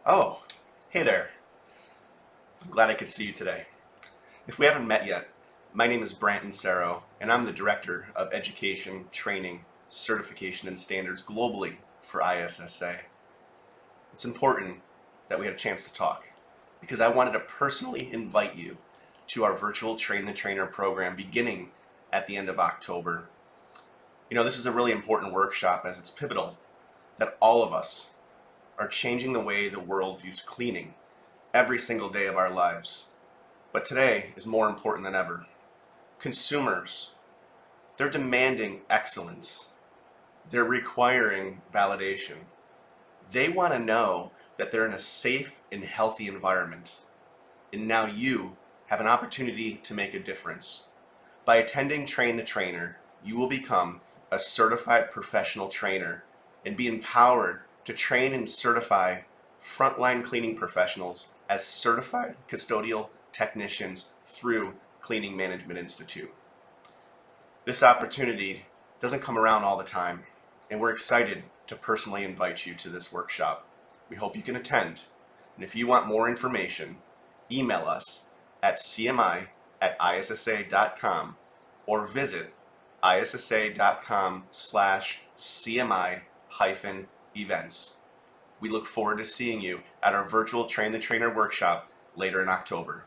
Oh, hey there. I'm glad I could see you today. If we haven't met yet, my name is Branton Saro, and I'm the Director of Education, Training, Certification, and Standards globally for ISSA. It's important that we had a chance to talk because I wanted to personally invite you to our virtual Train the Trainer program beginning at the end of October. This is a really important workshop as it's pivotal that all of us are changing the way the world views cleaning every single day of our lives. But today is more important than ever. Consumers, they're demanding excellence. They're requiring validation. They want to know that they're in a safe and healthy environment. And now you have an opportunity to make a difference. By attending Train the Trainer, you will become a certified professional trainer and be empowered to train and certify frontline cleaning professionals as certified custodial technicians through Cleaning Management Institute. This opportunity doesn't come around all the time, and we're excited to personally invite you to this workshop. We hope you can attend, and if you want more information, email us at cmi@issa.com or visit issa.com/cmi-events. We look forward to seeing you at our virtual Train the Trainer workshop later in October.